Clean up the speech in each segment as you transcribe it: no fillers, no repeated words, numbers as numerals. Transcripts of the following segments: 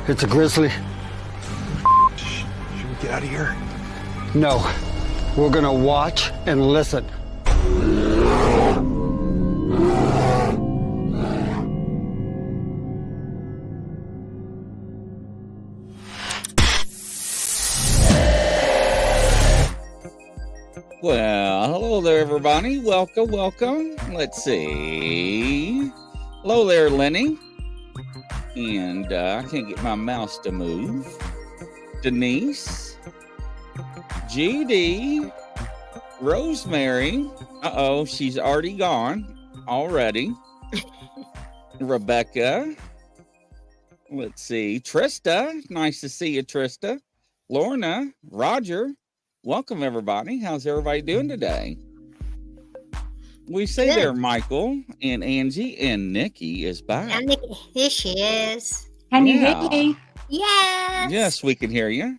It's a grizzly. Should we get out of here? No, we're gonna watch and listen. Well, hello there, everybody. Welcome, welcome. Let's see. Hello there, Lenny. And I can't get my mouse to move. Denise. GD. Rosemary. Uh-oh, she's already gone. Already. Rebecca. Let's see. Trista. Nice to see you, Trista. Lorna. Roger. Welcome, everybody. How's everybody doing today? We say Good. there, Michael and Angie, and Nikki is back. And Nikki, here she is. Can you Yeah. hear me? Yes. Yes, we can hear you.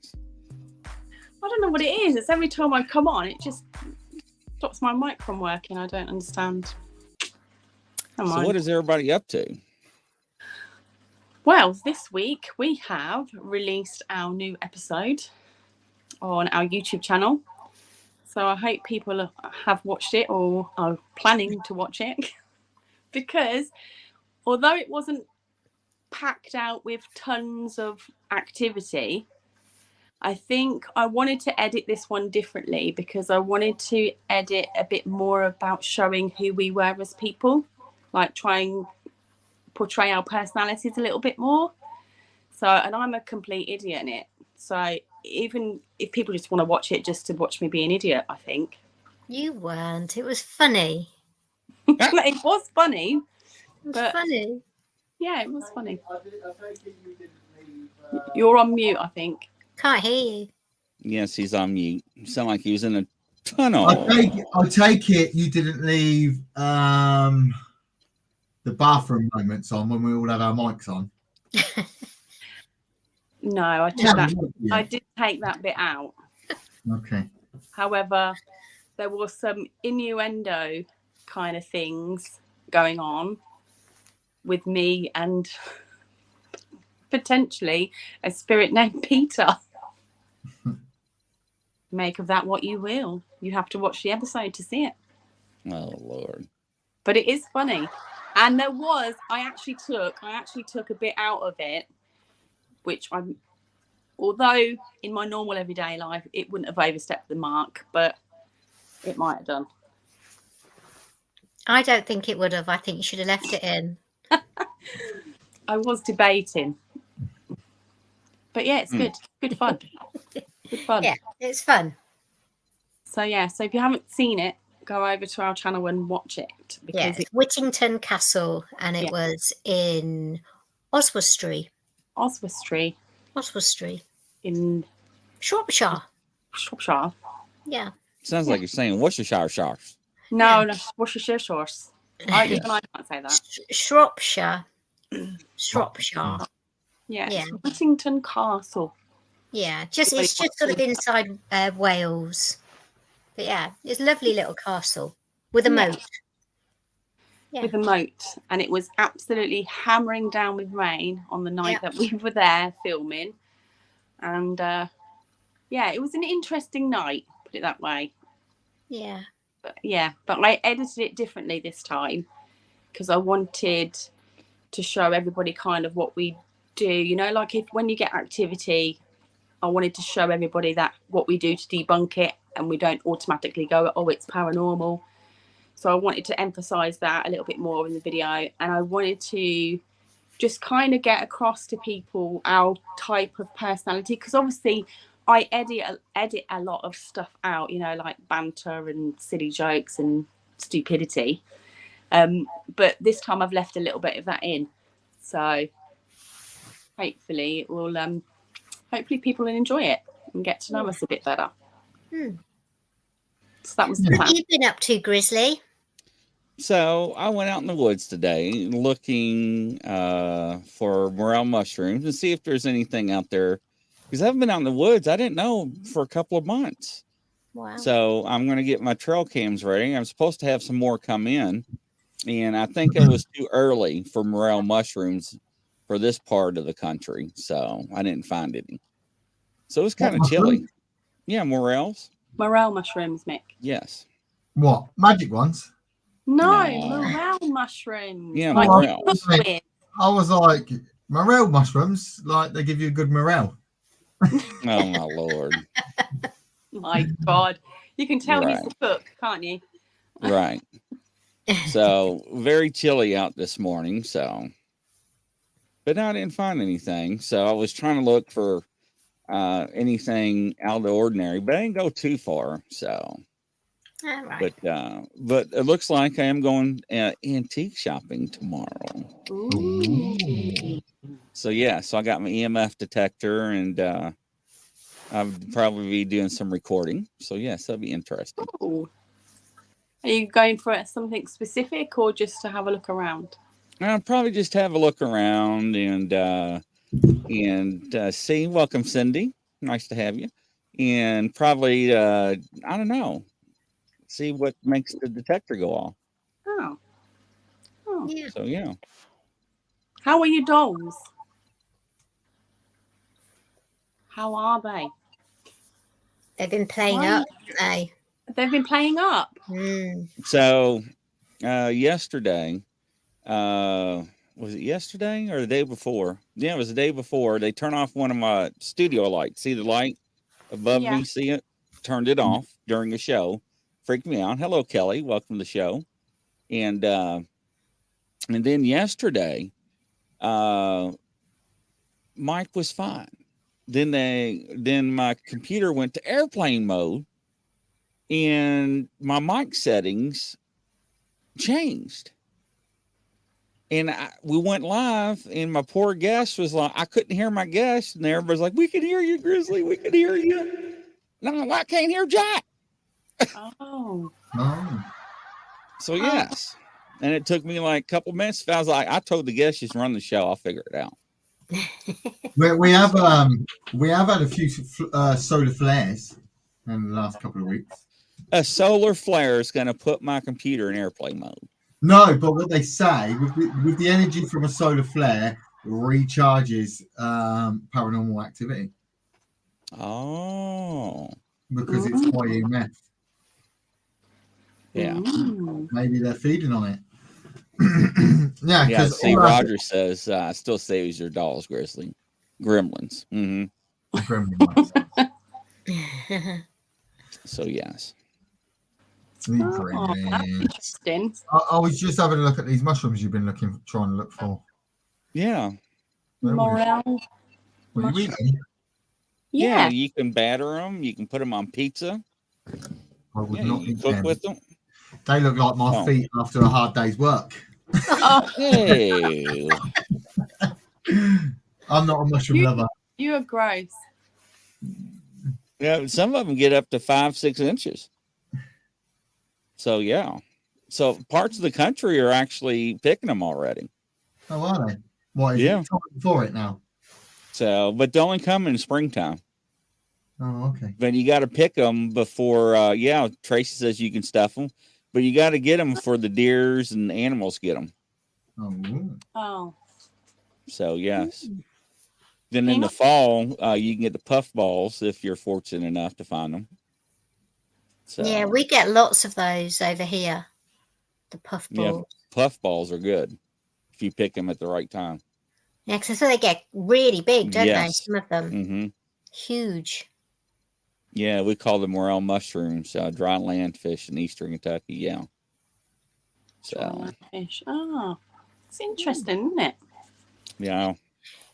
I don't know what it is. It's every time I come on, it just stops my mic from working. I don't understand. Come So on. what is everybody up to? Well, this week we have released our new episode on our YouTube channel. So I hope people have watched it or are planning to watch it. Because although it wasn't packed out with tons of activity, I think I wanted to edit this one differently because I wanted to edit a bit more about showing who we were as people, like try and portray our personalities a little bit more. So, and I'm a complete idiot in it. So even if people just want to watch it just to watch me be an idiot, I think. You weren't. It was funny. It was funny. It was But- funny. Yeah, it was funny. You're on mute, I think. Can't hear you. Yes, he's on mute. You sound like he was in a tunnel. I take it you didn't leave the bathroom moments on when we all have our mics on. No, I took that. I did take that bit out. Okay. However, there was some innuendo kind of things going on with me and potentially a spirit named Peter. Make of that what you will. You have to watch the episode to see it. Oh, Lord. But it is funny. And there was, I actually took a bit out of it, which although in my normal everyday life, it wouldn't have overstepped the mark, but it might have done. I don't think it would have. I think you should have left it in. I was debating. But yeah, it's good. Good fun. Good fun. Yeah, it's fun. So yeah, so if you haven't seen it, go over to our channel and watch it. Yeah, Because it's Whittington Castle, and it was in Oswestry. Oswestry in Shropshire. Shropshire. Yeah. Sounds like you're saying Worcestershire sauce. No, Yeah. no, Worcestershire sauce. Even I can't say that. Shropshire. Yeah, Yeah. it's Whittington Castle. Yeah, it's just sort of inside Wales. But yeah, it's a lovely little castle with a Yeah. moat. Yeah. With a moat, and it was absolutely hammering down with rain on the night that we were there filming, and yeah, it was an interesting night, put it that way. Yeah. But I edited it differently this time because I wanted to show everybody kind of what we do, you know, like when you get activity I wanted to show everybody that what we do to debunk it, and we don't automatically go, oh, it's paranormal. So I wanted to emphasize that a little bit more in the video, and I wanted to just kind of get across to people our type of personality, because obviously I edit a lot of stuff out, you know, like banter and silly jokes and stupidity. But this time I've left a little bit of that in. So hopefully it will hopefully people will enjoy it and get to know us a bit better. So that was the What plan. have you been up to, Grizzly? So I went out in the woods today looking for morel mushrooms and see if there's anything out there, because I haven't been out in the woods. I didn't know for a couple of months. Wow. So I'm going to get my trail cams ready. I'm supposed to have some more come in, and I think it was too early for morel mushrooms for this part of the country, so I didn't find any. So it was kind of chilly. Yeah, morels. Morel mushrooms, Mick. Yes. What? Magic ones? No, No. morel mushrooms. Yeah, like morels. cook with. I was like, morel mushrooms, like they give you a good morale. Oh my Lord. My God. You can tell he's Right. a cook, can't you? Right. So very chilly out this morning. So, but I didn't find anything. So I was trying to look for anything out of the ordinary, but I didn't go too far. So, All right. but it looks like I am going antique shopping tomorrow. Ooh. So yeah, so I got my EMF detector, and I'll probably be doing some recording. So yes, that'll be interesting. Ooh. Are you going for something specific or just to have a look around? I'll probably just have a look around and see. Welcome, Cindy. Nice to have you. And probably I don't know. See what makes the detector go off. Oh. Yeah. So yeah. How are your dolls? How are they? They've been playing Why? up, haven't they? They've been playing up. So yesterday, was it yesterday or the day before? Yeah, it was the day before. They turned off one of my studio lights. See the light above Yeah. me? See it? Turned it off during a show. Freaked me out. Hello, Kelly. Welcome to the show. And then yesterday, Mike was fine. Then my computer went to airplane mode, and my mic settings changed. And we went live, and my poor guest was like, I couldn't hear my guest, and everybody's like, we can hear you, Grizzly. We can hear you. And I'm like, I can't hear Jack. Oh. Oh. So yes. And it took me like a couple minutes. I was like, I told the guest just run the show. I'll figure it out. We have had a few solar flares in the last couple of weeks. A solar flare is going to put my computer in airplane mode. No, but what they say with the energy from a solar flare recharges paranormal activity Oh. because it's high EMF. Yeah. Ooh. Maybe they're feeding on it. Yeah, Yeah, because see, Roger says, still saves your dolls, Grizzly. Gremlins. Mm-hmm. So, yes. Oh, that's interesting. I was just having a look at these mushrooms you've been trying to look for. Yeah. Morel. What are you eating? Yeah. You can batter them. You can put them on pizza. I would Yeah, not you eat cook them. with them. They look like my feet after a hard day's work. Oh, Hey. I'm not a mushroom lover. you are gross. Yeah, some of them get up to 5-6 inches. So, yeah. So, parts of the country are actually picking them already. Oh, are they? What is it time for it now? So, but they only come in springtime. Oh, okay. But you got to pick them before, Tracy says you can stuff them, but you got to get them before the deers and animals get them. Oh. So, yes. Then in the fall, you can get the puff balls if you're fortunate enough to find them. So, Yeah, we get lots of those over here. The puff balls. Yeah, puff balls are good if you pick them at the right time. Yeah, because I saw they get really big, don't they? Yes. Some of them. Mm-hmm. Huge. Yeah, we call them morel mushrooms, dry land fish in eastern Kentucky. Yeah. So, Fish. Oh, it's interesting, isn't it? yeah.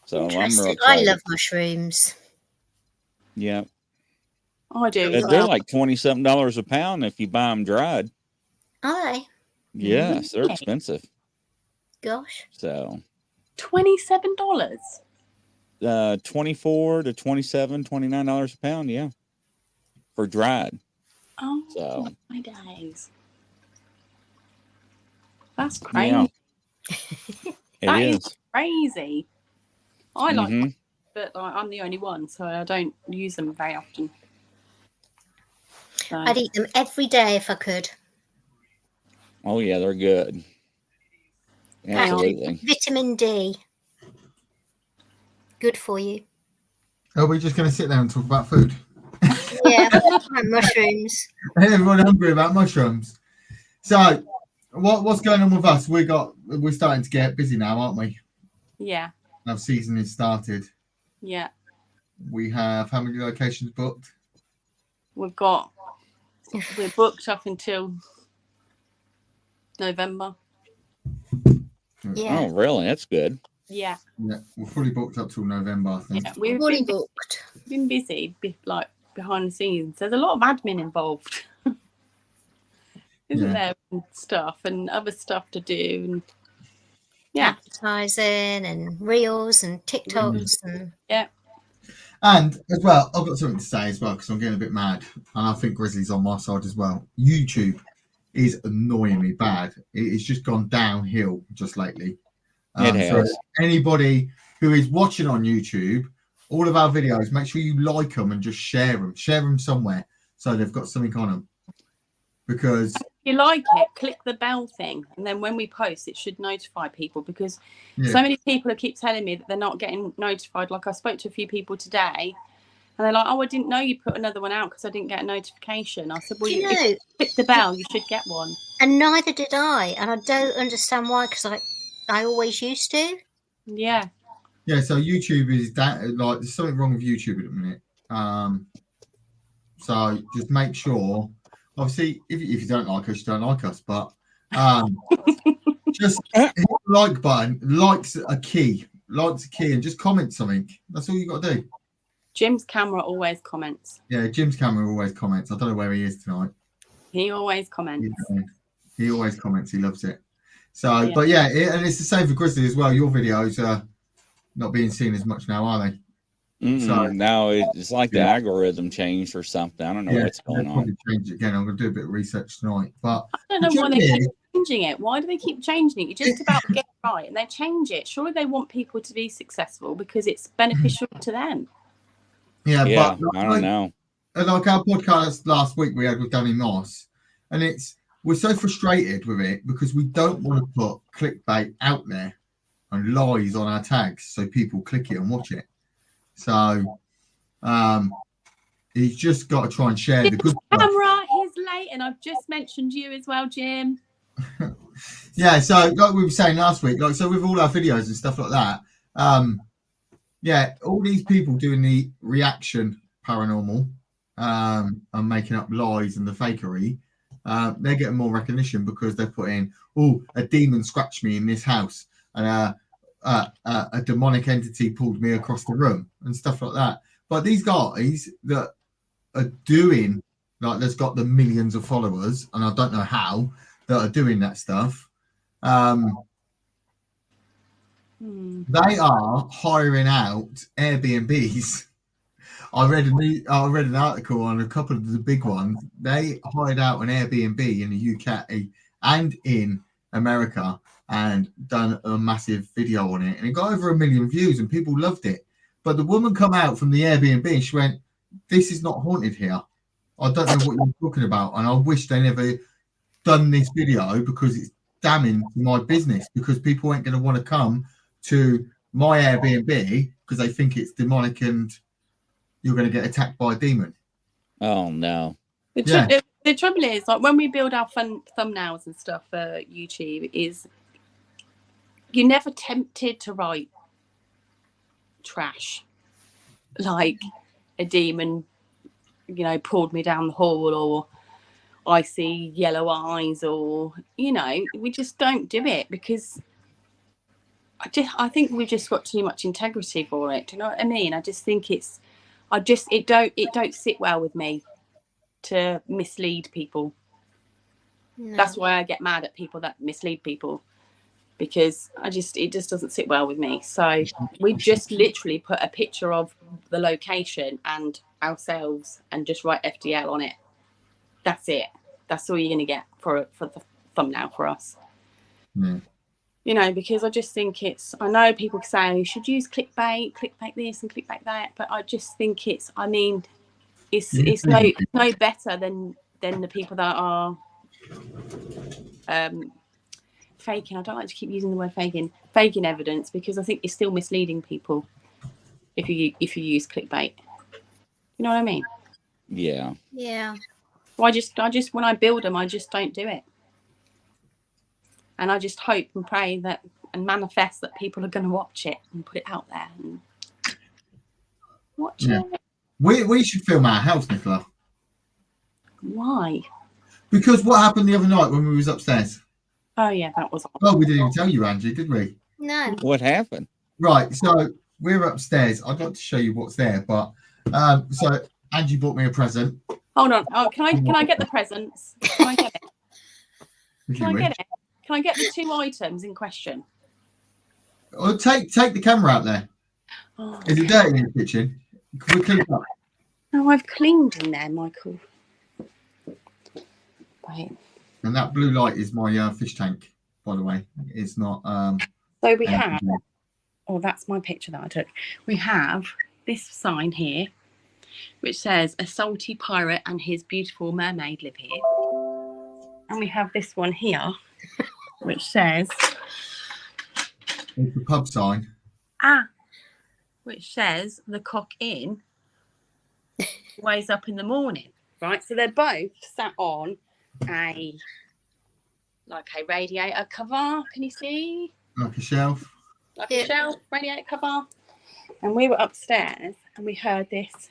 So I'm real Interesting. I excited. love mushrooms. Yeah. I do. They're as well. like $27 a pound if you buy them dried. Are they? Yes, they're expensive. Gosh. So $27. 24 to 27, $29 a pound, yeah. For dried. Oh So my days. That's crazy. Yeah. That It is is. crazy. I like Mhm. but I'm the only one, so I don't use them very often. So, I'd eat them every day if I could. Oh yeah, they're good. are. Absolutely. Vitamin D. Good for you. Are we just going to sit there and talk about food? Yeah. And mushrooms. Everyone hungry about mushrooms. So, what's going on with us? We're starting to get busy now, aren't we? yeah. Our season is started. Yeah. We have how many locations booked? We're booked up until November. Yeah. Oh, really? That's good. Yeah. Yeah, we're fully booked up till November, I think. Yeah. We've Fully booked. been busy, like behind the scenes. There's a lot of admin involved. Isn't Yeah. there? And stuff and other stuff to do. And yeah. Advertising and reels and TikToks and Yeah. And as well, I've got something to say as well because I'm getting a bit mad, and I think Grizzly's on my side as well. YouTube is annoyingly bad. It has just gone downhill just lately. It has. So anybody who is watching on YouTube, all of our videos, make sure you like them and just share them. Share them somewhere so they've got something on them. Because If you like it, click the bell thing, and then when we post, it should notify people because yeah, so many people keep telling me that they're not getting notified. Like I spoke to a few people today, and they're like, "Oh, I didn't know you put another one out because I didn't get a notification." I said, "Well, Do you if know? you click the bell, you should get one." And neither did I. And I don't understand why, because I always used to. Yeah. yeah. So YouTube is that like there's something wrong with YouTube at the minute. So just make sure. Obviously, if you don't like us, you don't like us. But just hit the like button. Likes a key, and just comment something. That's all you got to do. Jim's camera always comments. Yeah, Jim's camera always comments. I don't know where he is tonight. He always comments. He always comments. He loves it. So, Yeah. but yeah, and it's the same for Grizzly as well. Your videos are not being seen as much now, are they? So No, it's like the Yeah. algorithm changed or something. I don't know yeah, what's going they'll on. probably change it again. I'm going to do a bit of research tonight. But I don't know the why they truth keep is, changing it. Why do they keep changing it? You just about get it right, and they change it. Surely they want people to be successful because it's beneficial to them. yeah, Yeah, but I don't know. like our podcast last week we had with Danny Moss, and we're so frustrated with it because we don't want to put clickbait out there and lies on our tags so people click it and watch it. So he's just got to try and share the good stuff. Camera, he's late, and I've just mentioned you as well, Jim. Yeah, so like we were saying last week, like so with all our videos and stuff like that, yeah, all these people doing the reaction paranormal and making up lies and the fakery, they're getting more recognition because they're putting, oh, a demon scratched me in this house and a demonic entity pulled me across the room and stuff like that. But these guys that are doing, like, there's got the millions of followers, and I don't know how, that are doing that stuff. They are hiring out Airbnbs. I read an article on a couple of the big ones. They hired out an Airbnb in the UK and in America and done a massive video on it, and it got over 1 million views, and people loved it. But the woman come out from the Airbnb and she went, "This is not haunted here. I don't know what you're talking about, and I wish they never done this video because it's damning to my business because people ain't going to want to come to my Airbnb because they think it's demonic and you're going to get attacked by a demon." Oh no. The trouble is, like, when we build our fun thumbnails and stuff for YouTube, is you're never tempted to write trash. Like, a demon, pulled me down the hall, or I see yellow eyes, or we just don't do it because I think we've just got too much integrity for it. Do you know what I mean? I just think it don't sit well with me to mislead people. No. That's why I get mad at people that mislead people, because it just doesn't sit well with me. So we just literally put a picture of the location and ourselves and just write FDL on it. That's it. That's all you're going to get for the thumbnail for us. Because I just think I know people say you should use clickbait this and clickbait that, but I just think it's no better than the people that are faking. I don't like to keep using the word faking evidence, because I think it's still misleading people if you use clickbait. You know what I mean? Yeah. Yeah. Well, I just when I build them, I just don't do it, and I just hope and pray that and manifest that people are going to watch it and put it out there and watch it. We should film our house, Nicola. Why? Because what happened the other night when we was upstairs? Oh yeah, that was. Oh, we didn't even tell you, Angie, did we? No. What happened? Right, so we're upstairs. I'd like to show you what's there, but so Angie bought me a present. Hold on. Oh, can I get the presents? Can I get it? Can I get it? Can I get the 2 items in question? Oh, take the camera out there. Oh, Is it dirty in the kitchen? Can we clean it up? No, I've cleaned in there, Michael. Wait. And that blue light is my fish tank, by the way. It's not. So we have. Oh, that's my picture that I took. We have this sign here, which says a salty pirate and his beautiful mermaid live here. And we have this one here, which says. It's the pub sign. Which says the Cock Inn ways up in the morning, right? So they're both sat on a radiator cover. Can you see? Like a shelf. Like a shelf, radiator cover. And we were upstairs and we heard this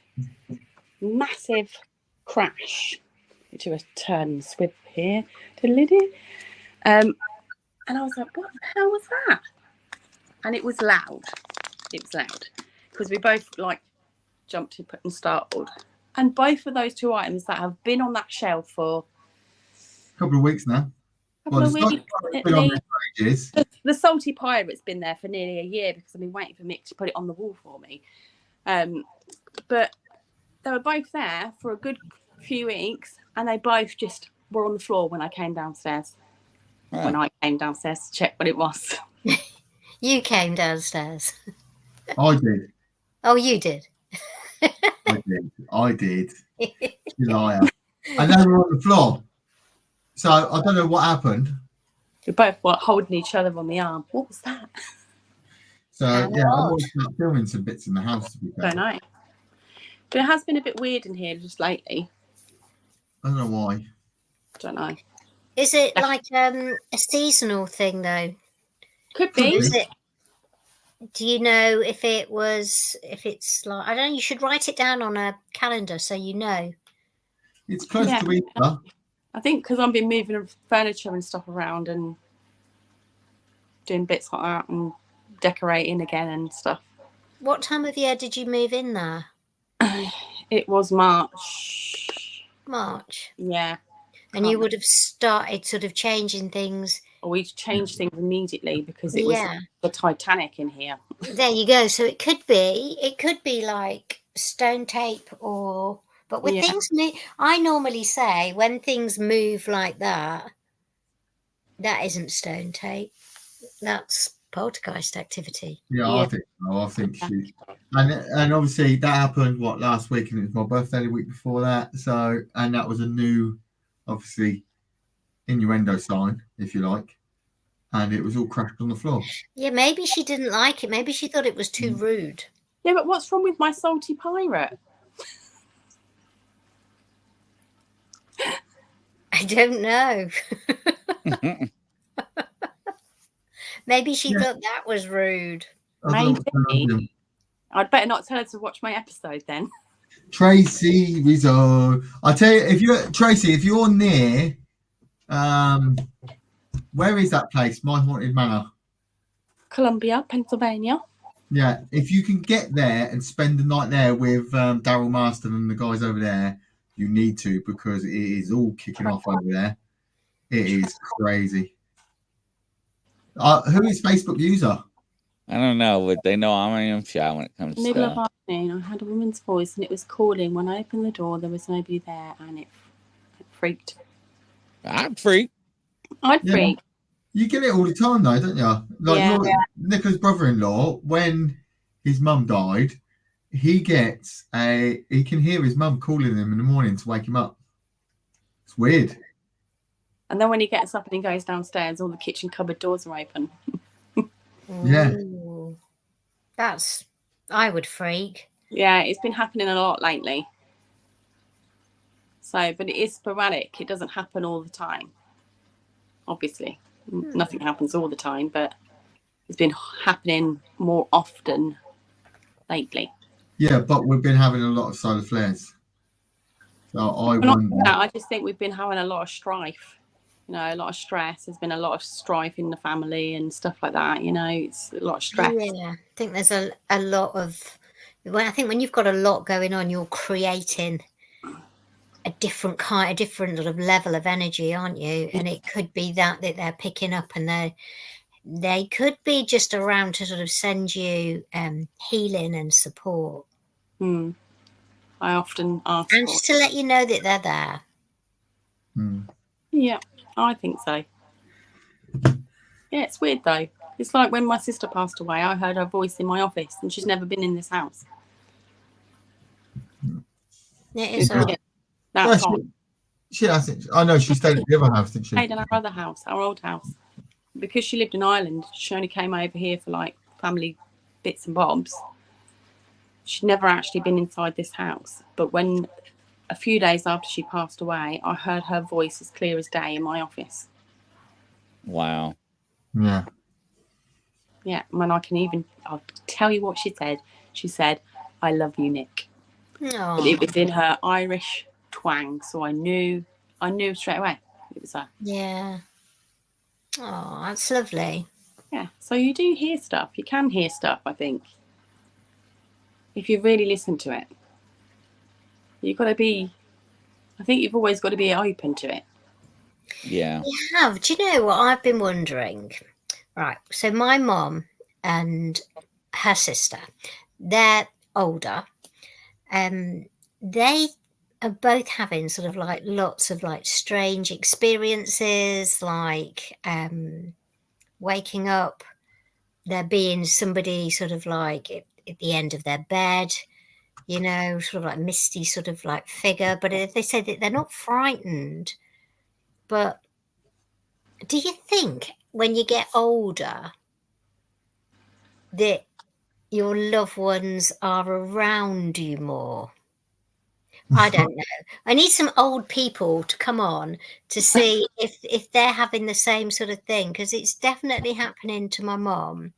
massive crash. Do a turn and swip here to Liddy. And I was like, what the hell was that? And it was loud. It was loud because we both jumped and startled. And both of those 2 items that have been on that shelf for A couple of weeks now. The salty pirate's been there for nearly a year because I've been waiting for Mick to put it on the wall for me. But they were both there for a good few weeks, and they both just were on the floor when I came downstairs. Huh. When I came downstairs to check what it was. You came downstairs. I did. Oh, you did. I did. You liar. And they were on the floor. So I don't know what happened. We both were holding each other on the arm. What was that? So I want to start filming some bits in the house. To be fair. Don't know. But it has been a bit weird in here just lately. I don't know why. Don't know. Is it like a seasonal thing though? Could be. Is it? Do you know if it's like, I don't know, you should write it down on a calendar so you know. It's close to Easter. I think because I've been moving furniture and stuff around and doing bits like that and decorating again and stuff. What time of year did you move in there? It was March. March. Yeah. And you would have started sort of changing things. We changed things immediately because it was the Titanic in here. There you go. So it could be like stone tape but when things move, I normally say when things move like that, that isn't stone tape. That's poltergeist activity. Yeah, I think so. I think she, and obviously that happened last week, and it was my birthday the week before that. So, and that was a new, obviously, innuendo sign, if you like, and it was all crashed on the floor. Yeah, maybe she didn't like it. Maybe she thought it was too rude. Yeah, but what's wrong with my salty pirate? I don't know. Maybe she thought that was rude. Maybe. I'd better not tell her to watch my episode then. Tracy Rizzo. I tell you, if you're near, where is that place? My Haunted Manor. Columbia, Pennsylvania. Yeah, if you can get there and spend the night there with Daryl Marston and the guys over there, you need to, because it is all kicking off over there. It is crazy. Who is Facebook user? I don't know, but they know I'm shy when it comes to Middle of stuff. afternoon, I heard a woman's voice and it was calling. When I opened the door, there was nobody there, and it freaked. I'd freak. I'd freak. You get it all the time, though, don't you? Like Nicola's brother-in-law, when his mum died, he can hear his mum calling him in the morning to wake him up. It's weird. And then when he gets up and he goes downstairs, all the kitchen cupboard doors are open. Yeah. Ooh. I would freak. Yeah, it's been happening a lot lately. So, but it is sporadic. It doesn't happen all the time. Obviously, nothing happens all the time, but it's been happening more often lately. Yeah, but we've been having a lot of solar flares. So I wonder. I just think we've been having a lot of strife. You know, a lot of stress. There's been a lot of strife in the family and stuff like that. You know, it's a lot of stress. Yeah, I think there's a lot of. Well, I think when you've got a lot going on, you're creating a different sort of level of energy, aren't you? And it could be that they're picking up, and they could be just around to sort of send you healing and support. I often ask, and just to let you know that they're there. Yeah, I think so. Yeah, it's weird though. It's like when my sister passed away, I heard her voice in my office, and she's never been in this house. It is odd. She hasn't. I know she stayed at the other house, didn't she? Stayed in our other house, our old house. Because she lived in Ireland, she only came over here for like family bits and bobs. She'd never actually been inside this house. But when a few days after she passed away, I heard her voice as clear as day in my office. Wow. Yeah. Yeah, and I'll tell you what she said. She said, "I love you, Nick." Aww. But it was in her Irish twang, so I knew straight away it was her. Yeah. Oh, that's lovely. Yeah, so you do hear stuff. You can hear stuff, I think, if you really listen to it. You've got to be, I think you've always got to be open to it. Yeah. You have. Do you know what I've been wondering? Right, so my mom and her sister, they're older. They are both having sort of like lots of like strange experiences, like waking up, there being somebody sort of like at the end of their bed, you know, sort of like misty sort of like figure. But they say that they're not frightened. But do you think when you get older that your loved ones are around you more? I don't know. I need some old people to come on to see if they're having the same sort of thing, because it's definitely happening to my mom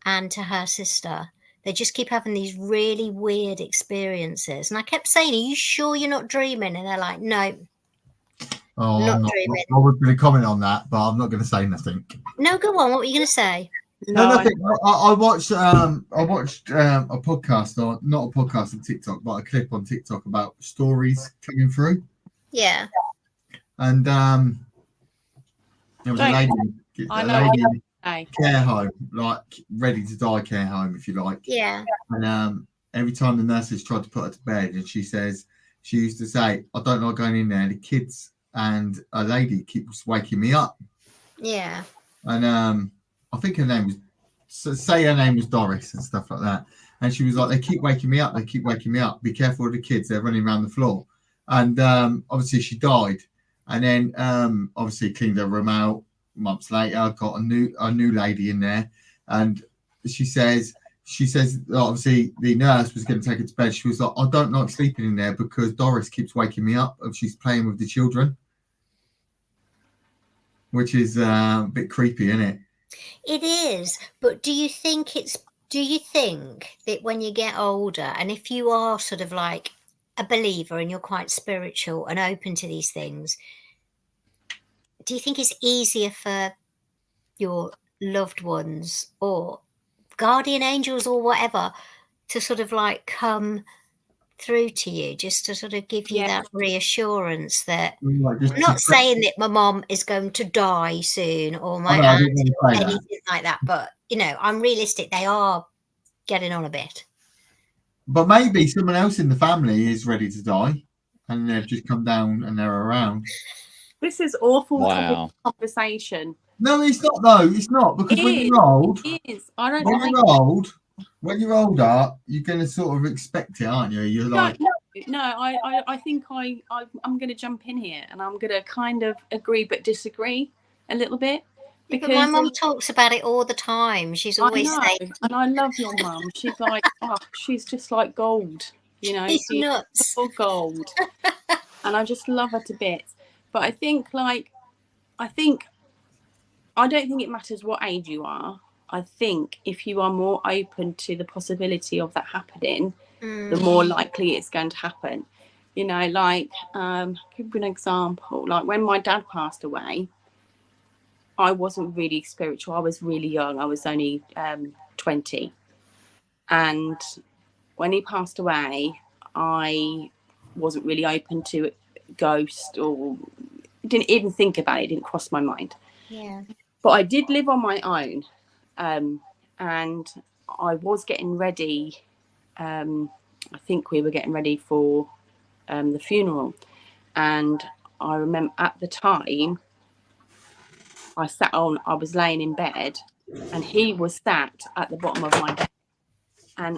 and to her sister. They just keep having these really weird experiences. And I kept saying, "Are you sure you're not dreaming?" And they're like, "No, I'm not dreaming." I was going to comment on that, but I'm not going to say nothing. No, go on. What were you going to say? No, nothing. I watched a podcast, or not a podcast on TikTok, but a clip on TikTok about stories coming through. Yeah. And there was a lady in care home, like ready to die care home, if you like. Yeah. And every time the nurses tried to put her to bed, and she used to say, "I don't like going in there. The kids and a lady keeps waking me up." Yeah. And I think her name was Doris and stuff like that. And she was like, "They keep waking me up. They keep waking me up. Be careful of the kids. They're running around the floor." And obviously she died. And then obviously cleaned her room out. Months later, got a new lady in there. And she says, obviously the nurse was going to take her to bed. She was like, "I don't like sleeping in there because Doris keeps waking me up and she's playing with the children." Which is a bit creepy, isn't it? It is. But do you think that when you get older, and if you are sort of like a believer and you're quite spiritual and open to these things, do you think it's easier for your loved ones or guardian angels or whatever to sort of like come through to you, just to sort of give you that reassurance that Like, I'm not saying that my mom is going to die soon or my I aunt didn't or say that. anything like that, but you know, I'm realistic. They are getting on a bit. But maybe someone else in the family is ready to die, and they've just come down and they're around. This is awful Wow. conversation. No, it's not though. It's not, because when you're old, It is. I don't when like you're old, when you're older, you're going to sort of expect it, aren't you? You're like, no. I think I'm going to jump in here, and I'm going to kind of agree but disagree a little bit. Because my mum talks about it all the time. She's always saying, and I love your mum. She's like, oh, she's just like gold, you know. she's nuts. Or gold, and I just love her to bits. But I think, I don't think it matters what age you are. I think if you are more open to the possibility of that happening, the more likely it's going to happen. You know, give you an example. Like when my dad passed away, I wasn't really spiritual. I was really young. I was only 20. And when he passed away, I wasn't really open to ghost, or didn't even think about it. It didn't cross my mind. Yeah. But I did live on my own. And I was getting ready. I think we were getting ready for the funeral. And I remember at the time, I was laying in bed, and he was sat at the bottom of my bed, and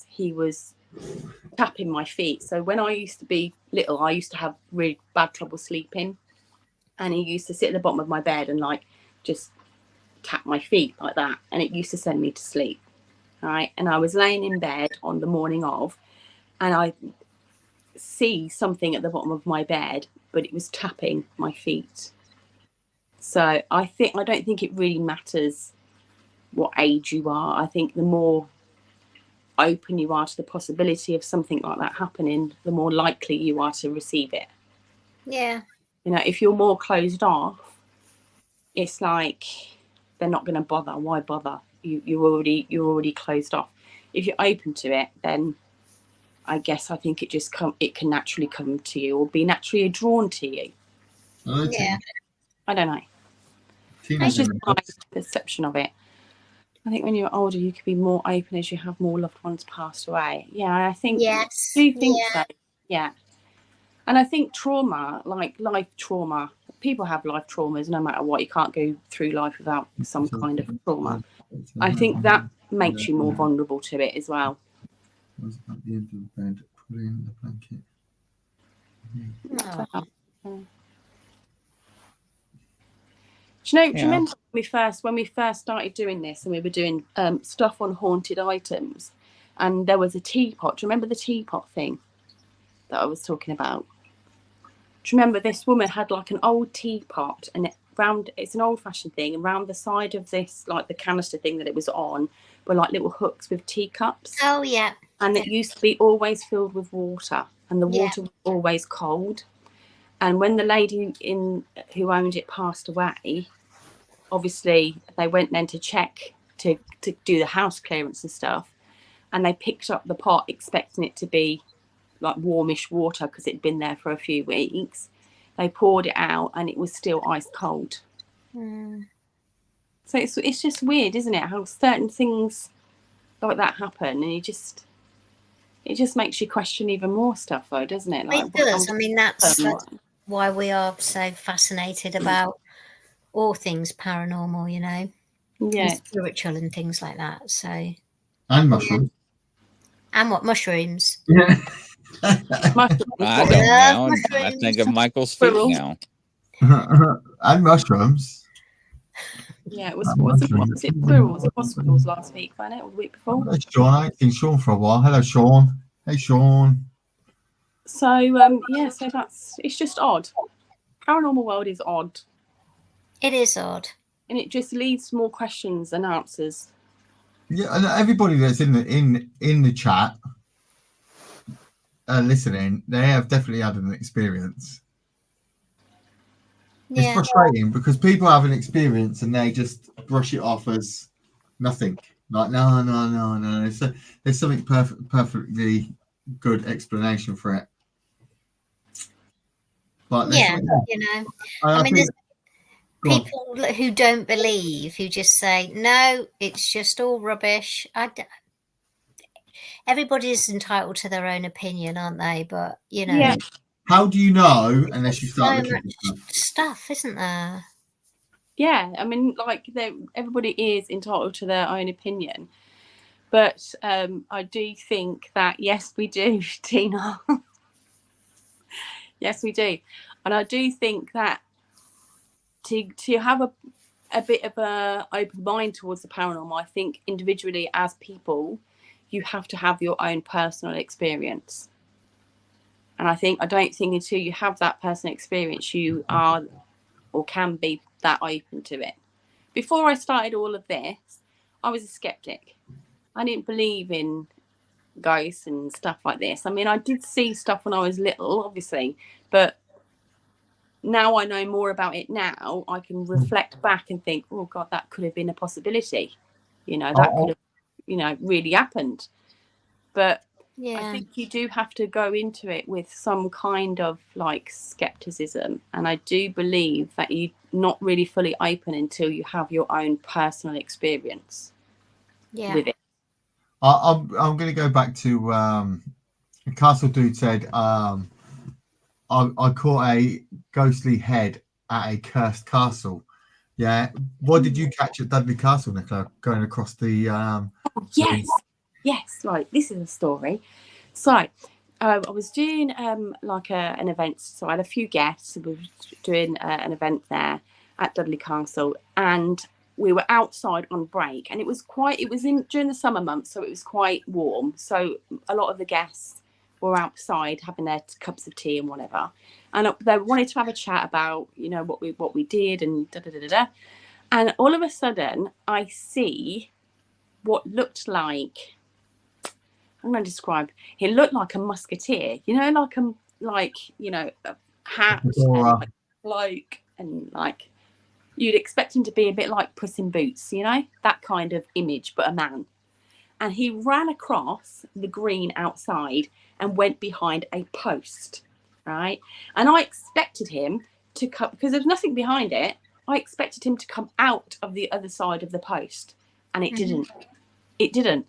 he was tapping my feet. So when I used to be little, I used to have really bad trouble sleeping, and he used to sit at the bottom of my bed and just tap my feet like that, and it used to send me to sleep. Right. And I was laying in bed on the morning of, and I see something at the bottom of my bed, but it was tapping my feet. So I don't think it really matters what age you are. I think the more open you are to the possibility of something like that happening, the more likely you are to receive it. Yeah. You know, if you're more closed off, it's like they're not going to bother. Why bother? You're already closed off. If you're open to it, then I think it can naturally come to you, or be naturally drawn to you. Yeah. I don't know. That's just my perception of it. I think when you're older, you could be more open as you have more loved ones passed away. Yeah, I think. Yes. Do you think so? Yeah. And I think trauma, like life trauma, people have life traumas no matter what. You can't go through life without some kind of trauma. I think that makes you more vulnerable to it as well. Was at the end of the bed, put in the blanket. Do you remember when we first started doing this, and we were doing stuff on haunted items, and there was a teapot? Do you remember the teapot thing that I was talking about? Do you remember this woman had like an old teapot, and it's an old-fashioned thing, and round the side of this, like the canister thing that it was on, were like little hooks with teacups. Oh yeah. And it used to be always filled with water, and the water was always cold. And when the lady who owned it passed away, obviously they went then to check to do the house clearance and stuff, and they picked up the pot expecting it to be like warmish water because it'd been there for a few weeks. They poured it out, and it was still ice cold. So it's just weird, isn't it, how certain things like that happen, and it just makes you question even more stuff, though, doesn't it? It does. I mean, that's why we are so fascinated about all things paranormal, you know, and spiritual and things like that. So, and mushrooms. And what, mushrooms? Yeah. I don't know. I think of Michael's feet now. And mushrooms. Yeah, was it squirrels? It was squirrels last week, wasn't it? Or the week before? Hello, Sean. I haven't seen Sean for a while. Hello, Sean. Hey, Sean. So it's just odd. Paranormal world is odd. It is odd, and it just leads to more questions than answers. Yeah, and everybody that's in the chat, listening, they have definitely had an experience. It's Yeah. frustrating because people have an experience and they just brush it off as nothing. Like, no. There's something perfectly good explanation for it. But Yeah, you know, I mean, there's people who don't believe, who just say, no, it's just all rubbish. Everybody's entitled to their own opinion, aren't they? But, you know, Yeah. How do you know unless you start so looking much at stuff? stuff, isn't there? Yeah, I mean, like everybody is entitled to their own opinion, but I do think that yes, we do, Tina. Yes, we do, and I do think that to have a bit of a open mind towards the paranormal, I think individually as people, you have to have your own personal experience, and I don't think until you have that personal experience, you are or can be that open to it. Before I started all of this, I was a skeptic. I didn't believe in ghosts and stuff like this. I mean, I did see stuff when I was little, obviously, but now I know more about it now, I can reflect back and think, oh God, that could have been a possibility. You know, that could have, you know, really happened. But Yeah. I think you do have to go into it with some kind of like skepticism. And I do believe that you're not really fully open until you have your own personal experience with it. I'm going to go back to Castle Dude said, I caught a ghostly head at a cursed castle. Yeah. What did you catch at Dudley Castle, Nicola, going across the... Yes, right. This is a story. So I was doing like an event. So I had a few guests. We were doing an event there at Dudley Castle, and we were outside on break, and it was during the summer months, so it was quite warm. So a lot of the guests were outside having their cups of tea and whatever, and they wanted to have a chat about, you know, what we did and da da da da. And all of a sudden, I see what looked like, I'm going to describe. He looked like a musketeer, you know, like you know, a hat and like you'd expect him to be a bit like Puss in Boots, you know, that kind of image, but a man. And he ran across the green outside and went behind a post, right? And I expected him to come, because there's nothing behind it. I expected him to come out of the other side of the post, and it didn't. It didn't.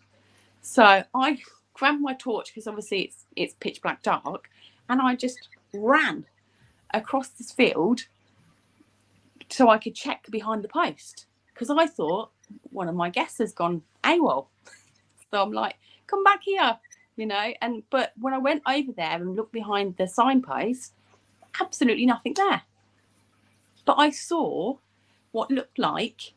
So I grabbed my torch, because obviously it's pitch black dark, and I just ran across this field so I could check behind the post, because I thought one of my guests has gone AWOL. So I'm like, come back here, you know. But when I went over there and looked behind the signpost, absolutely nothing there. But I saw what looked like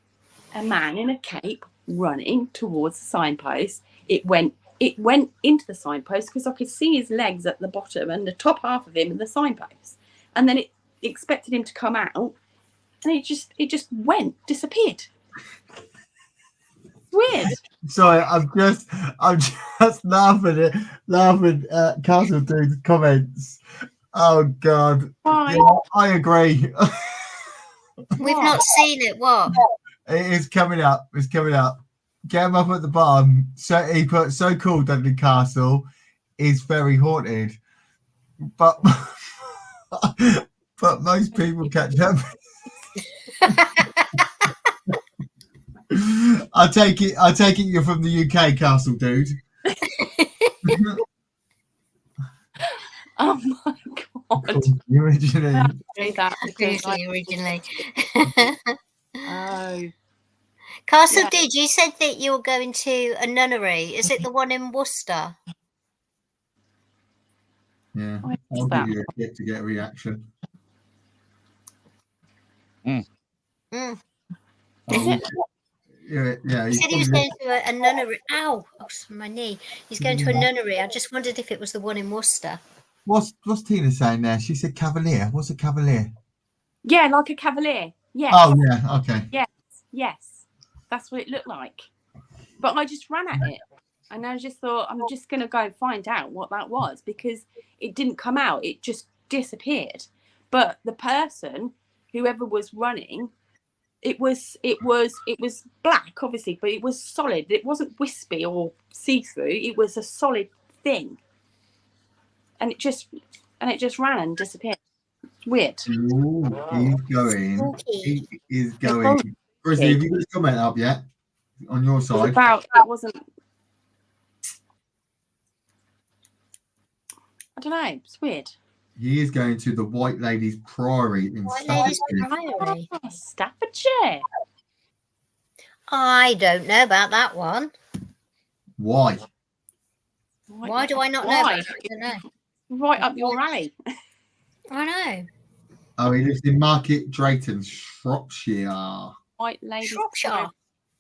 a man in a cape running towards the signpost. It went into the signpost because I could see his legs at the bottom and the top half of him in the signpost. And then it expected him to come out, and it just disappeared. Weird. Sorry, I'm just laughing at Castle Dude's comments. Oh God. Why? Yeah, I agree. We've not seen it. What? It is coming up. It's coming up. Get him up at the bottom. So he put, so cool, Dudley Castle is very haunted. But most people catch up. I take it you're from the UK, Castle Dude. Oh my God. Originally. Originally. Oh. Castle Dude, you said that you were going to a nunnery. Is it the one in Worcester? Yeah. I'll give you a tip to get a reaction. Mm. Yeah. He said he was going to a nunnery. Ow! Oh, my knee. He's going to a nunnery. I just wondered if it was the one in Worcester. What's Tina saying there? She said cavalier. What's a cavalier? Yeah, like a cavalier. Yes. Oh yeah. Okay. Yes. That's what it looked like. But I just ran at it, And I just thought, I'm just going to go find out what that was, because it didn't come out. It just disappeared. But the person, whoever was running, it was black, obviously, but it was solid. It wasn't wispy or see-through. It was a solid thing. And it just ran and disappeared. Weird. Ooh, he's going. Spooky. He is going. Grizzly, have you got his comment up yet? On your side? It wasn't. I don't know. It's weird. He is going to the White Ladies Priory in White Ladies Staffordshire. Priory. Oh, Staffordshire. I don't know about that one. Why? Why do I not know about it? I don't know. Right up your alley. I know. Oh, he lives in Market Drayton, Shropshire. White Ladies Shropshire. Priory,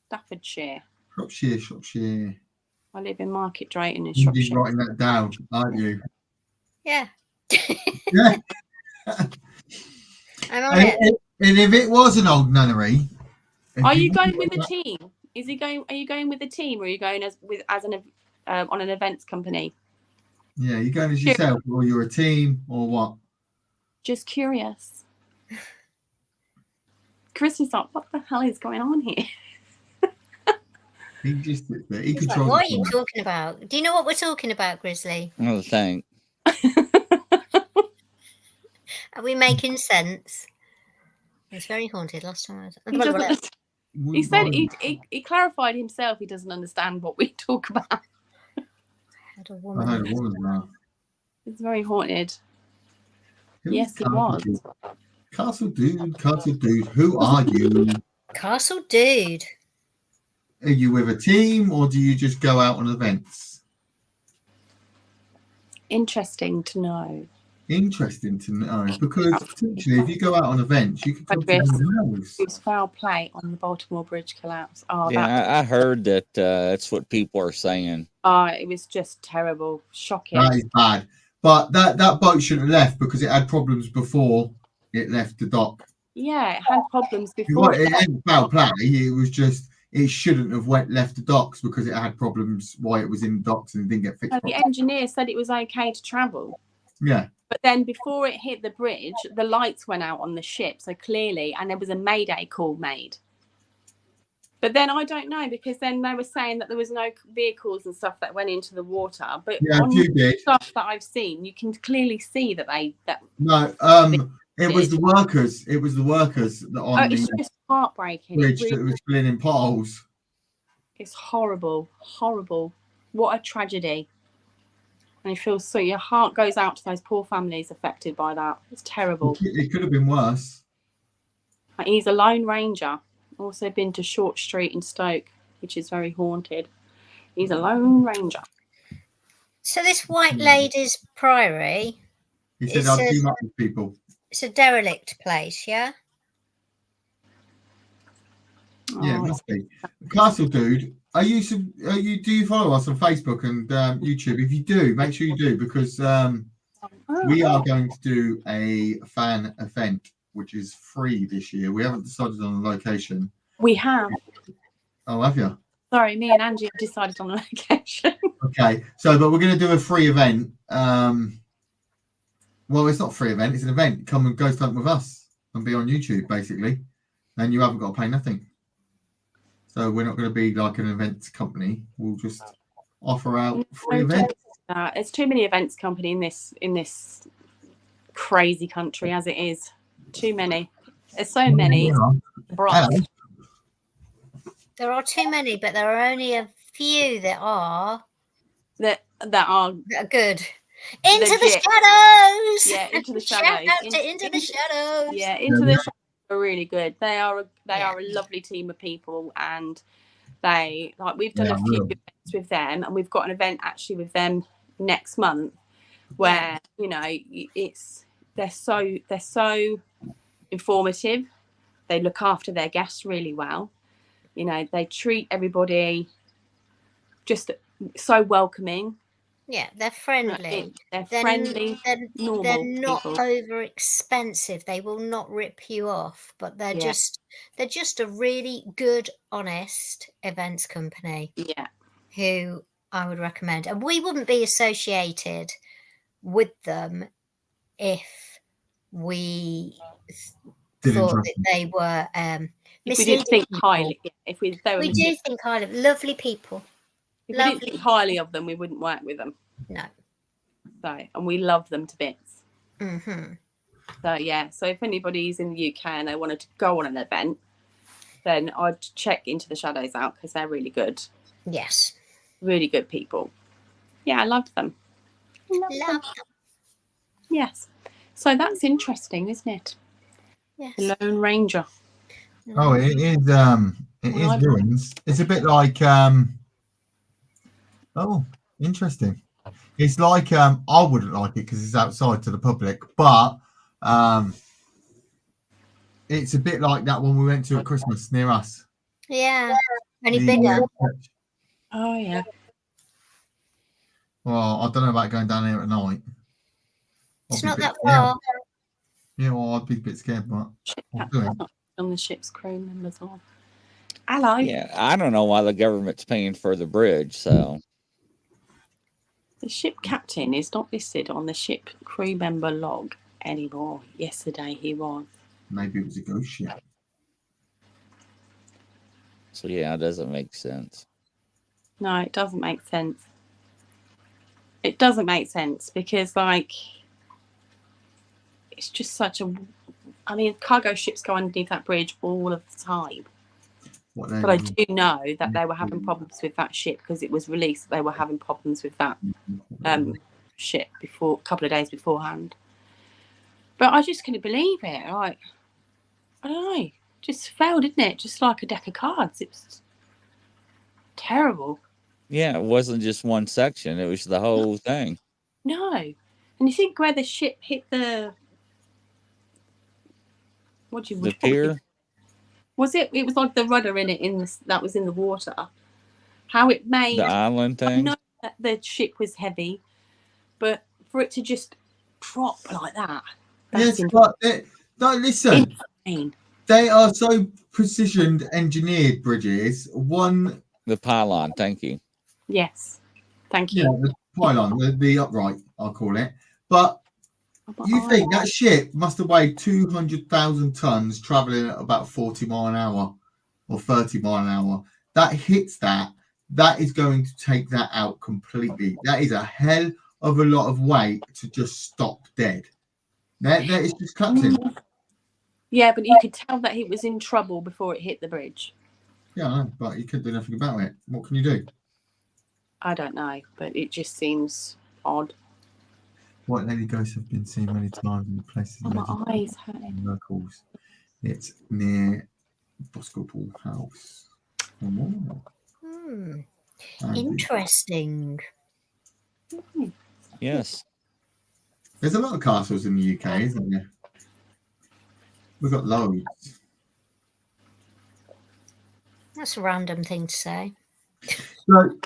Staffordshire. Shropshire. I live in Market Drayton in You've been Shropshire. writing that down, aren't you? Yeah. Yeah. I'm on it. And if it was an old nunnery, Are you going with a team? Is he going? Are you going with a team, or are you going on an events company? Yeah, you're going as yourself, or you're a team, or what? Just curious. Chris is like, what the hell is going on here? He just sits there. He It's like, controls. what are you talking about? Do you know what we're talking about, Grizzly? Another thing. Are we making sense? It's very haunted. Last time He doesn't. He said he clarified himself. He doesn't understand what we talk about. I had a woman. I heard a woman's mouth. It's very haunted. Who's Yes, it was. Castle Dude. Who are you? Castle Dude. Are you with a team, or do you just go out on events? Interesting to know. Interesting to know, because potentially if you go out on events, you can talk to Chris. anyone else. It was foul play on the Baltimore Bridge collapse. Oh, Yeah, I heard that that's what people are saying. it was just terrible, shocking. That is bad. But that boat shouldn't have left because it had problems before it left the dock. Yeah, it had problems You're before. right, it ain't foul play. It was just it shouldn't have left the docks because it had problems while it was in the docks and it didn't get fixed. So the engineer said it was okay to travel. Yeah. But then before it hit the bridge, the lights went out on the ship. So clearly, and there was a mayday call made. But then I don't know, because then they were saying that there was no vehicles and stuff that went into the water. But Yeah, on you did. stuff that I've seen, you can clearly see that No, it was the workers. It was the workers that on it's the just heartbreaking. bridge that was filling in potholes. It's horrible, horrible. What a tragedy. And you feel so, your heart goes out to those poor families affected by that. It's terrible. It could have been worse. He's a lone ranger. Also been to Short Street in Stoke, which is very haunted. He's a lone ranger. So this White Ladies Priory, He said, It's I'll a- team up with people. it's a derelict place, yeah? Yeah, it Oh, must be. Castle Dude, do you follow us on Facebook and YouTube? If you do, make sure you do, because we are going to do a fan event, which is free this year. We haven't decided on the location. we have. Oh, have you? Sorry, me and Angie have decided on a location. Okay, so but we're going to do a free event. Well, it's not a free event; it's an event. Come and ghost hunt with us and be on YouTube, basically, and you haven't got to pay nothing. So we're not going to be like an events company. We'll just offer out free events. There's too many events company in this crazy country as it is. Too many. There's so many. Hello. There are too many, but there are only a few that are that are good. Into the Legit. shadows. Yeah, Into the Shout Shadows. out to Into the Shadows. Yeah, Into the Shadows are really good. They are a lovely team of people, and we've done a few events with them, and we've got an event actually with them next month where they're so informative. They look after their guests really well. They treat everybody just so welcoming. Yeah, they're friendly. They're friendly. They're normal not people. over expensive. They will not rip you off, but they're just a really good, honest events company Yeah. who I would recommend. And we wouldn't be associated with them if we Didn't thought trust that them. they were If we didn't misleading think people. highly, if we do think highly of lovely people. if we didn't think highly of them, we wouldn't work with them. No. So, and we love them to bits. Mm-hmm. So yeah. So if anybody's in the UK and they wanted to go on an event, then I'd check Into the Shadows out because they're really good. Yes. Really good people. Yeah, I loved them. Love them. Yes. So that's interesting, isn't it? Yes. The Lone Ranger. Oh, it is. It is ruins. It's a bit like. Oh, interesting. It's like I wouldn't like it because it's outside to the public, but it's a bit like that one we went to at Christmas near us. Yeah. Only bigger. Oh yeah. Well, I don't know about going down here at night. It's not that far. Yeah, well, I'd be a bit scared, but I'll do it. On the ship's crew members on. Hello. Yeah, I don't know why the government's paying for the bridge. So The ship captain is not listed on the ship crew member log anymore. Yesterday he was. Maybe it was a ghost ship. So yeah, it doesn't make sense. No, it doesn't make sense. It doesn't make sense because, like, it's just such a. I mean, cargo ships go underneath that bridge all of the time. But I do know that they were having problems with that ship because it was released. They were having problems with that ship before a couple of days beforehand. But I just couldn't believe it. Like, I don't know, just failed, didn't it? Just like a deck of cards. It was terrible. Yeah, it wasn't just one section; it was the whole thing. No, and you think where the ship hit the The pier? Was it? It was like the rudder in it that was in the water. How it made The island I thing? know that the ship was heavy, but for it to just drop like that. Yes, but no, listen. Insane. They are so precision engineered bridges. One, The pylon, thank you. Yes. Thank you. yeah, the pylon, the upright, I'll call it. But you think that ship must have weighed 200,000 tons traveling at about 40 mile an hour or 30 mile an hour. That hits that is going to take that out completely. That is a hell of a lot of weight to just stop dead. That is just collapsing. Yeah, but you could tell that he was in trouble before it hit the bridge. Yeah, I know, but you couldn't do nothing about it. What can you do? I don't know, but it just seems odd. White lady ghosts have been seen many times in places. Oh, my eyes hurt. Locals. It's near Basketball House. Interesting. Yes. There's a lot of castles in the UK, isn't there? We've got loads. That's a random thing to say. So,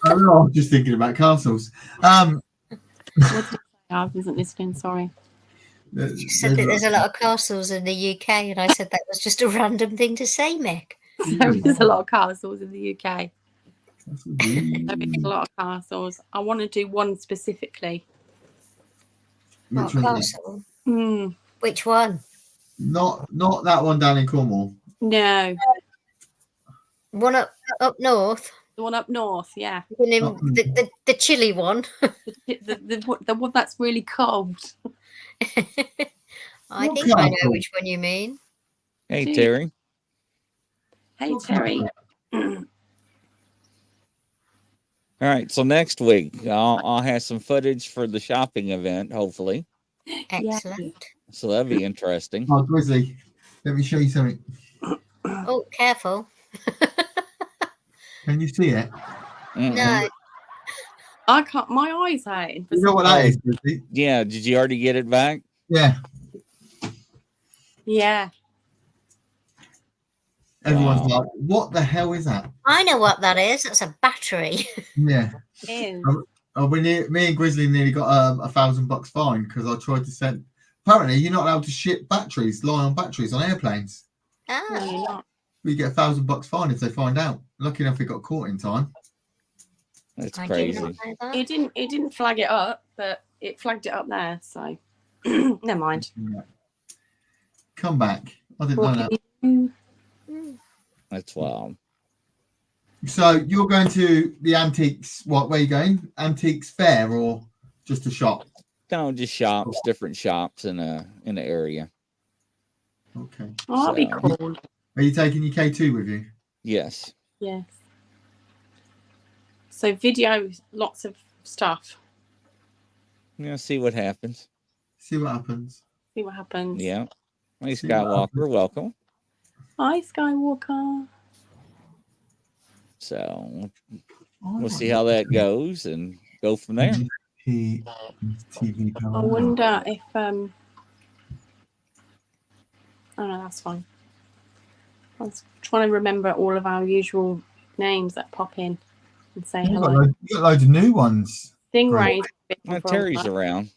I don't know, I'm just thinking about castles. What did you say? I wasn't listening, sorry. You said that there's a lot of castles in the UK, and I said that was just a random thing to say, Mick. There is a lot of castles in the UK. There is Which a lot of castles. I want to do one specifically. What castle? Mm. Which one? Not that one down in Cornwall. No. One up north. The one up north, yeah. The chilly one. The one that's really cold. I think I know which one you mean. Hey, Terry. Hey, Terry. All right, so next week I'll have some footage for the shopping event, hopefully. Excellent. So that'll be interesting. Oh, Grizzly, let me show you something. Oh, careful. Can you see it? No. I can't. My eyes hurting. You know what that is, Grizzly? Yeah, did you already get it back? Yeah. Yeah. Everyone's like, what the hell is that? I know what that is. That's a battery. Yeah. Ew. Me and Grizzly nearly got $1,000 fine because I tried to send. Apparently, you're not allowed to ship batteries, lie on batteries on airplanes. No, you're Ah. not. We get $1,000 fine if they find out. Lucky enough, we got caught in time. That's I crazy. did not know that. It didn't flag it up, but it flagged it up there. So never mind. Come back. I didn't What know that. can you That's wild. So you're going to the antiques. What? Where are you going? Antiques fair or just a shop? No, just shops, different shops in the area. Okay. Oh, that'd be So- cool. Are you taking your K2 with you? Yes. Yes. So videos, lots of stuff. Yeah, see what happens. See what happens. See what happens. Yeah. Hey, See what Skywalker, welcome. Hi, Skywalker. So we'll see how that goes and go from there. TV I wonder if oh no, that's fine. I was trying to remember all of our usual names that pop in and say You hello. got loads of new ones. Stingray. Now, Terry's around.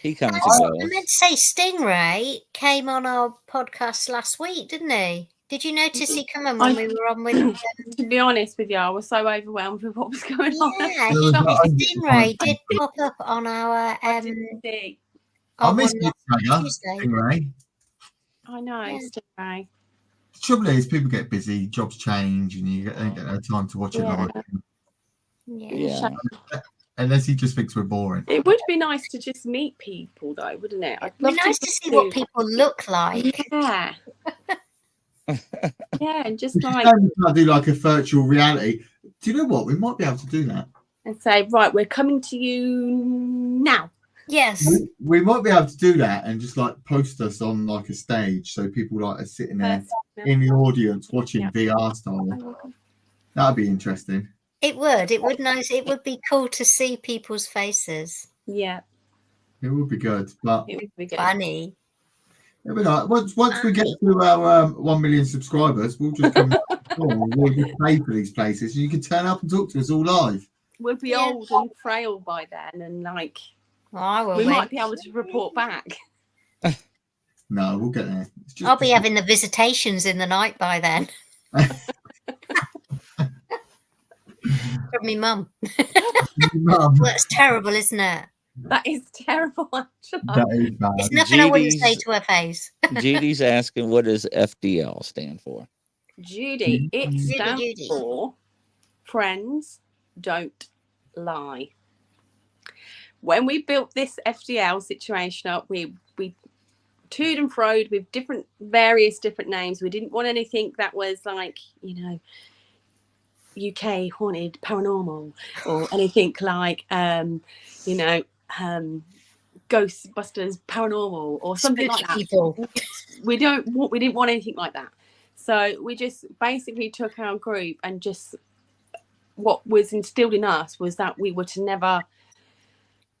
He comes I and goes. meant to say Stingray came on our podcast last week, didn't he? Did you notice he come in when we were on with? To be honest with you, I was so overwhelmed with what was going on. Yeah, There was not only Stingray one did pop up on our I didn't see. I on miss one you, Tiger. Tuesday. Stingray. I know, Yeah. Stingray. The trouble is, people get busy, jobs change, and you don't get no time to watch it Yeah. live. Yeah. Yeah. Unless he just thinks we're boring. It would be nice to just meet people, though, wouldn't it? I'd It'd be love nice to see what people look like. Yeah. Yeah, and just If you like can't do like a virtual reality, do you know what? We might be able to do that. and say, right, we're coming to you now. Yes. We might be able to do that and just like post us on like a stage so people like are sitting there in the audience watching Yeah. VR style. That'd be interesting. It would. It would nice. It would be cool to see people's faces. Yeah, It would be good, but it would be good. Funny. it'd be like once we get to our 1 million subscribers, we'll just come. We'll just pay for these places, and you can turn up and talk to us all live. We'll be Yeah. old and frail by then, and like Well, I will. we be. might be able to report back. No, we'll get there. It's just I'll be having the visitations in the night by then. From me mum. Mum, That's terrible, isn't it? That is terrible, actually. that is bad. It's nothing I wouldn't say GD's to her face. GD's asking, what does FDL stand for? Judy, it Judy, stands Judy. for Friends Don't Lie. When we built this FDL situation up, we toed and froed with various different names. We didn't want anything that was like, UK haunted paranormal or anything like Ghostbusters paranormal or something like that. People. We didn't want anything like that. So we just basically took our group and just what was instilled in us was that we were to never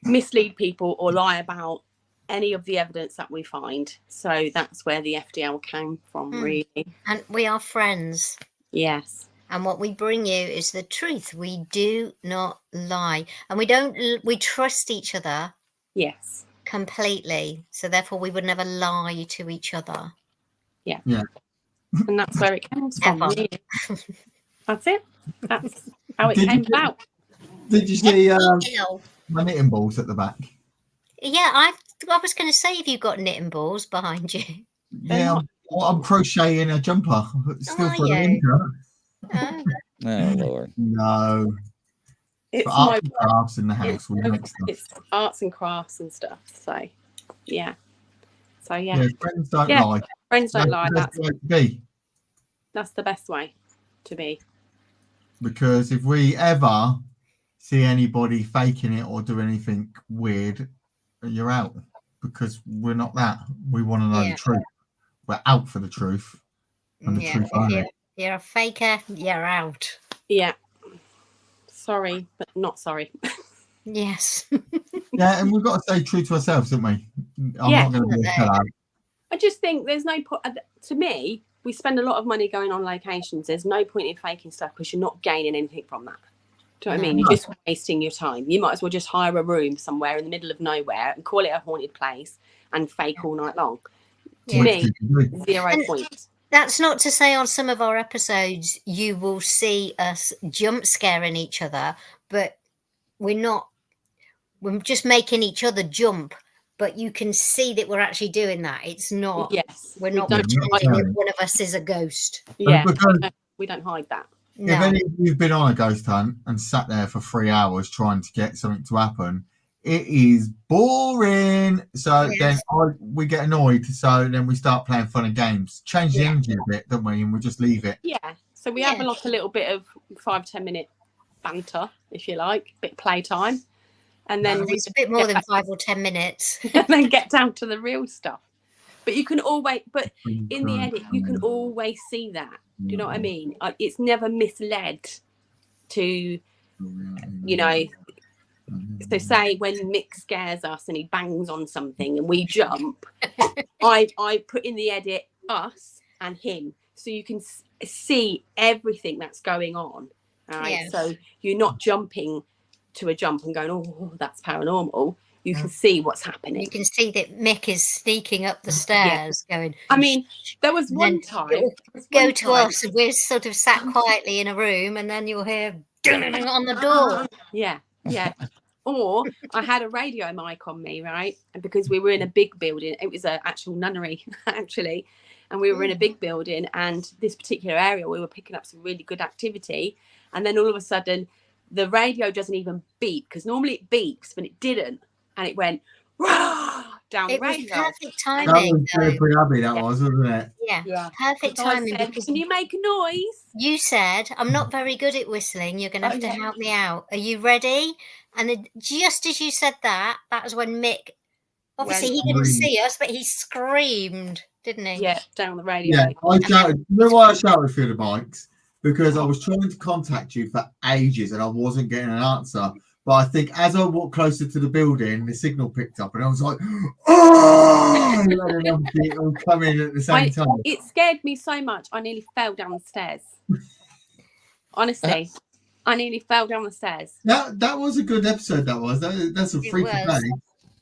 mislead people or lie about any of the evidence that we find. So that's where the FDL came from, really. And we are friends. Yes. And what we bring you is the truth. We do not lie. And we trust each other Yes. completely. So therefore we would never lie to each other. And that's where it comes from. Ever. Really. That's it. That's how it Did you came get- about. Did you see Ew. my knitting balls at the back? Yeah, I was going to say, have you got knitting balls behind you? Yeah, I'm crocheting a jumper. Still Are for the you? winter. Oh, Oh, Lord. No, It's for my arts and crafts in the house. We make stuff. it's arts and crafts and stuff. So yeah. So yeah. Yeah, friends don't Yeah. lie. Friends don't lie. the best way to be. That's the best way to be. Because if we ever see anybody faking it or do anything weird, you're out. Because we're not that. We want to know Yeah. the truth. We're out for the truth. And the yeah. truth If only. you're a faker, you're out. Yeah. Sorry, but not sorry. Yes. Yeah, and we've got to stay true to ourselves, haven't we? I'm Yeah. not going to be a Definitely. fellow. I just think there's no point. To me, we spend a lot of money going on locations. There's no point in faking stuff because you're not gaining anything from that. Do you know what I mean? No. You're just wasting your time. You might as well just hire a room somewhere in the middle of nowhere and call it a haunted place and fake all night long. To Yeah. me, Which people do. 0 And- point. That's not to say on some of our episodes you will see us jump scaring each other, but we're just making each other jump. But you can see that we're actually doing that. It's not. Yes. We're not don't pretending hide that it. one of us is a ghost. Yeah. Because We don't hide that. No. if any of you've been on a ghost hunt and sat there for 3 hours trying to get something to happen, it is boring. So Yes. then we get annoyed. So then we start playing fun and games, change the Yeah. energy a bit, don't we? And we just leave it. Yeah. So we have like a little bit of 5-10 minute banter, if you like, bit playtime, and then It's a bit more than 5 or 10 minutes. and then get down to the real stuff. But you can always, but in the edit, you can always see that. Do you know what I mean? It's never misled to, you know. So say when Mick scares us and he bangs on something and we jump, I put in the edit us and him, so you can see everything that's going on. All right. Yes. So you're not jumping to a jump and going, oh, that's paranormal. You can see what's happening. You can see that Mick is sneaking up the stairs, going. I mean, there was And one then time. it'll go to us, and we're sort of sat quietly in a room, and then you'll hear on the door. Yeah, yeah. Or I had a radio mic on me, right? And because we were in a big building, it was an actual nunnery, actually. And we were in a big building, and this particular area, we were picking up some really good activity. And then all of a sudden, the radio doesn't even beep, because normally it beeps, but it didn't. And it went rah, down the It was radio. perfect That timing. was Deborah Abbey, that was, wasn't it? Yeah, perfect So I timing. said, Because can you make a noise? you said, I'm not very good at whistling. You're going to have to help me out. Are you ready? And then just as you said that, that was when Mick, obviously he didn't see us, but he screamed, didn't he? Yeah, down the radio. Yeah, I shouted. You know why I shouted through the mics? Because I was trying to contact you for ages and I wasn't getting an answer. But I think as I walked closer to the building, the signal picked up and I was like, oh! And then obviously it all come in at the same time. It scared me so much, I nearly fell down the stairs. Honestly, I nearly fell down the stairs. That was a good episode, that was. That's a It freaky was. day.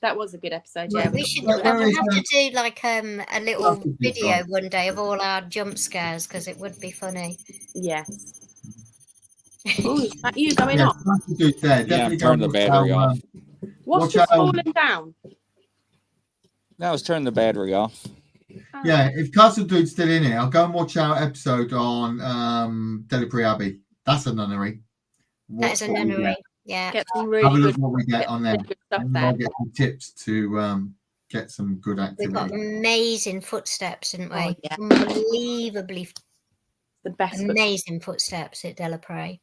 That was a good episode, Yeah, yeah. We should But we'll there is, have to do like a little That's a good video one. one day of all our jump scares, because it would be funny. Yeah. Oh, is that you going Yeah, off? something to do there. Yeah, Definitely turn go the and watch battery our, off. What's watch just out. falling down? That was turn the battery off. Oh. Yeah, if Castle Dude's still in it, I'll go and watch our episode on Delapre Abbey. That's a nunnery. That is a nunnery. Yeah. Get some Have a really look good, what we get on there. really good stuff And there. I'll get some tips to get some good We've got activity. amazing footsteps, didn't we? Oh, yeah. Unbelievably The best. amazing footsteps at Delapre.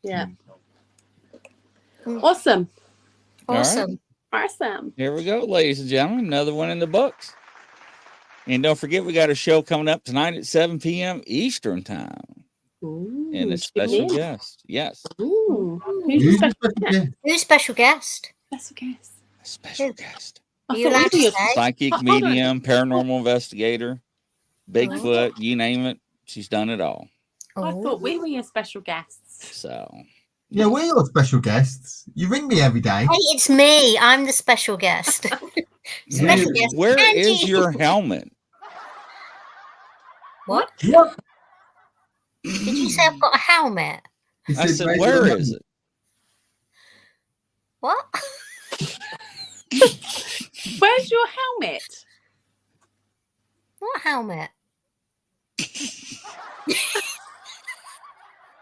Yeah. Mm. Awesome. All right. Awesome. Awesome. Here we go, ladies and gentlemen. Another one in the books. And don't forget, we got a show coming up tonight at 7 p.m. Eastern time. Ooh, And a tune special in. guest. Yes. Ooh. Who's Who's the the special guest? Who's special guest? special guest? A special Who? guest. I Are you thought allowed we to were- say? Psychic, Hold on. medium, paranormal investigator, Bigfoot, you name it. She's done it all. I Oh. thought we were your special guests. So, Yeah, we're your special guests. You ring me every day. Hey, it's me. I'm the special guest. Special guest. where Angie. is your helmet? What? What? Did you say I've got a helmet? He I said, "Where's where your is it? What? Where's your helmet? What helmet?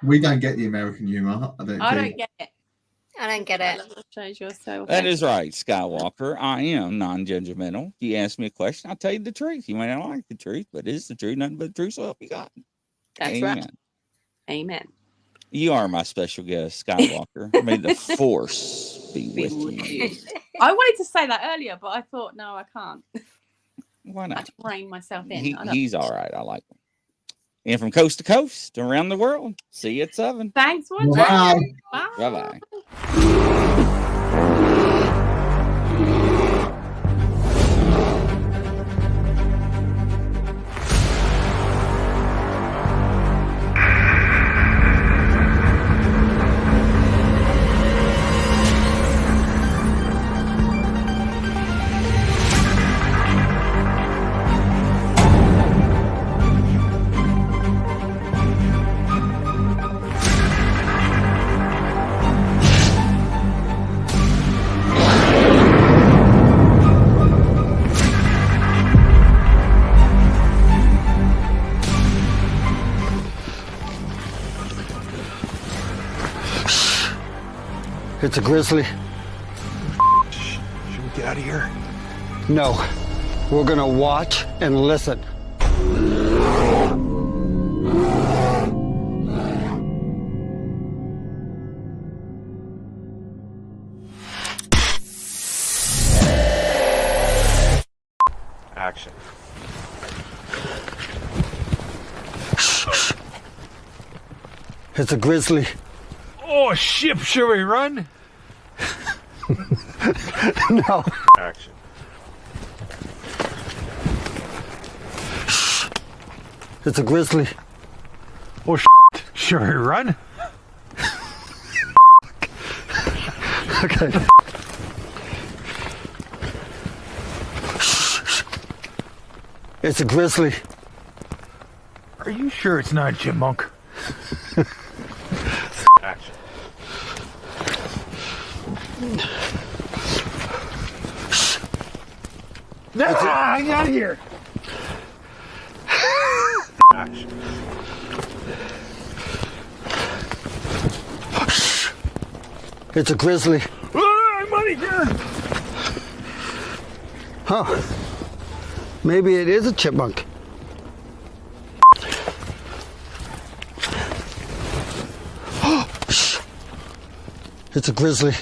We don't get the American humour. I don't I think. don't get it. I don't get it. Change yourself. That is right, Skywalker. I am non-judgmental. You ask me a question, I'll tell you the truth. You may not like the truth, but it's the truth. Nothing but the truth. So help you God. That's Amen. right. Amen. You are my special guest, Skywalker. May the Force be with you. I wanted to say that earlier, but I thought, no, I can't. Why I not? had to rein myself in. I don't- He's all right. I like him. And from coast to coast, around the world. See you at 7. Thanks for Bye. watching. Bye. Bye-bye. It's a grizzly. Should we get out of here? No. We're gonna watch and listen. Action. It's a grizzly. Oh, shit, should we run? No. Action. It's a grizzly. Oh, should we run? Okay. It's a grizzly. Are you sure it's not a chipmunk? Action. No, get out of here. Action. It's a grizzly. I'm out of here. Huh. Maybe it is a chipmunk. It's a grizzly.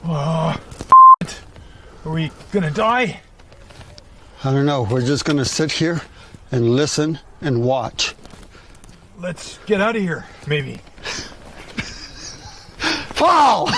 Are we gonna die? I don't know. We're just going to sit here and listen and watch. Let's get out of here, maybe. Fall!